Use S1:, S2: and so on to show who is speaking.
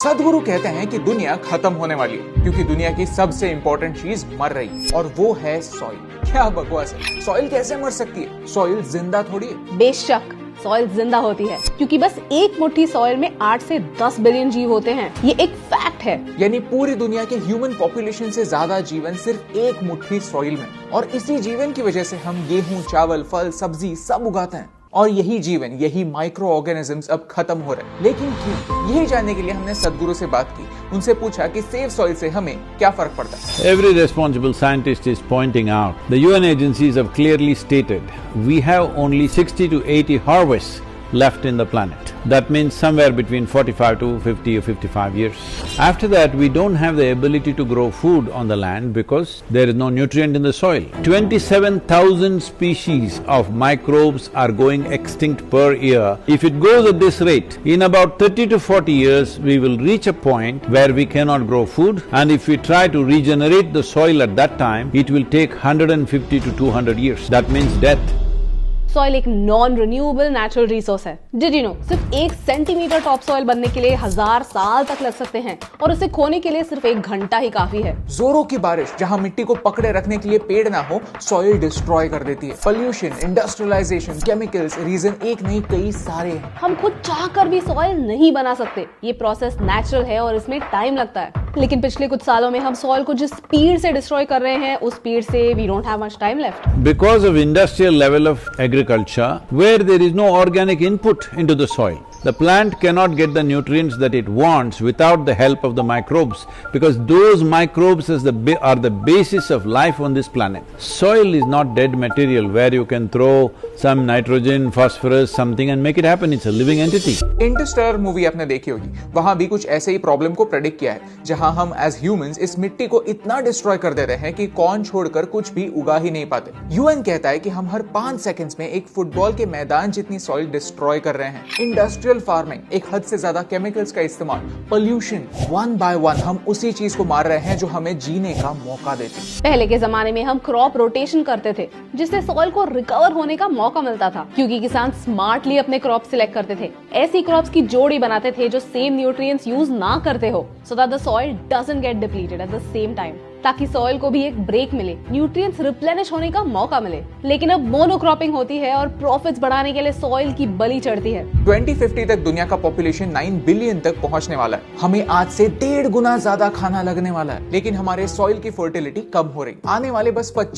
S1: सदगुरु कहते हैं कि दुनिया खत्म होने वाली है क्योंकि दुनिया की सबसे इंपॉर्टेंट चीज मर रही है और वो है सॉइल। क्या बकवास है, सॉइल कैसे मर सकती है? सॉइल जिंदा थोड़ी है।
S2: बेशक सॉइल जिंदा होती है क्योंकि बस एक मुट्ठी सॉइल में 8 से 10 बिलियन जीव होते हैं। ये एक फैक्ट है।
S1: यानी पूरी दुनिया के ह्यूमन पॉपुलेशन से ज्यादा जीवन सिर्फ एक मुट्ठी सॉइल में, और इसी जीवन की वजह से हम गेहूं, चावल, फल, सब्जी सब उगाते हैं। और यही जीवन, यही माइक्रो ऑर्गेनिजम्स अब खत्म हो रहे हैं। लेकिन क्यों? यही जानने के लिए हमने सदगुरु से बात की। उनसे पूछा कि सेव सॉइल से हमें क्या फर्क पड़ता है।
S3: Every responsible scientist is pointing out the UN agencies have clearly stated we have only 60 to 80 harvests left in the planet. That means somewhere between 45 to 50 or 55 years. After that, we don't have the ability to grow food on the land because there is no nutrient in the soil. 27,000 species of microbes are going extinct per year. If it goes at this rate, in about 30 to 40 years, we will reach a point where we cannot grow food, and if we try to regenerate the soil at that time, it will take 150 to 200 years. That means death.
S2: Soil एक non renewable natural resource है। Did you know, सिर्फ 1 centimetre top soil बनने के लिए 1000 साल तक लग सकते हैं और उसे खोने के लिए सिर्फ 1 घंटा ही काफी है।
S1: जोरों की बारिश जहां मिट्टी को पकड़े रखने के लिए पेड़ ना हो, सॉइल डिस्ट्रॉय कर देती है। पोल्यूशन, इंडस्ट्रियलाइजेशन, केमिकल्स, रीजन एक नहीं कई सारे हैं।
S2: हम खुद चाह कर भी सॉइल नहीं बना सकते। ये प्रोसेस नेचुरल है और इसमें टाइम लगता है। लेकिन पिछले कुछ सालों में हम सॉइल को जिस स्पीड से डिस्ट्रॉय कर रहे हैं, उस स्पीड से we don't have much time left.
S3: Because of industrial level of agriculture, where there is no organic input into the soil, the plant cannot get the nutrients that it wants without the help of the microbes, because those microbes are the basis of life on this planet. Soil is not dead material where you can throw some nitrogen, phosphorus, something and make it happen. It's a living entity.
S1: Interstellar movie आपने देखी होगी, वहां भी कुछ ऐसे ही problem को predict किया है, जहां हम एज ह्यूमंस इस मिट्टी को इतना डिस्ट्रॉय कर देते हैं कि कौन छोड़कर कुछ भी उगा ही नहीं पाते। यूएन कहता है कि हम हर 5 सेकंड्स में एक फुटबॉल के मैदान जितनी सॉइल डिस्ट्रॉय कर रहे हैं। इंडस्ट्रियल फार्मिंग, एक हद से ज्यादा केमिकल्स का इस्तेमाल, पोल्यूशन, वन बाय वन हम उसी चीज को मार रहे हैं जो हमें जीने का मौका देती है।
S2: पहले के जमाने में हम क्रॉप रोटेशन करते थे, जिससे सॉइल को रिकवर होने का मौका मिलता था, क्योंकि किसान स्मार्टली अपने क्रॉप सिलेक्ट करते थे। ऐसी क्रॉप्स की जोड़ी बनाते थे जो सेम न्यूट्रिएंट्स यूज ना करते हो, so that the soil doesn't get depleted at the same time, ताकि सॉइल को भी एक ब्रेक मिले, न्यूट्रिएंट्स रिप्लेनिश होने का मौका मिले। लेकिन अब मोनोक्रॉपिंग होती है और प्रॉफिट्स बढ़ाने के लिए सॉइल की बलि चढ़ती है।
S1: 2050 तक दुनिया का पॉपुलेशन 9 बिलियन तक पहुंचने वाला है। हमें आज से 1.5 गुना ज्यादा खाना लगने वाला है, लेकिन हमारे सॉइल की फर्टिलिटी कम हो रही। आने वाले बस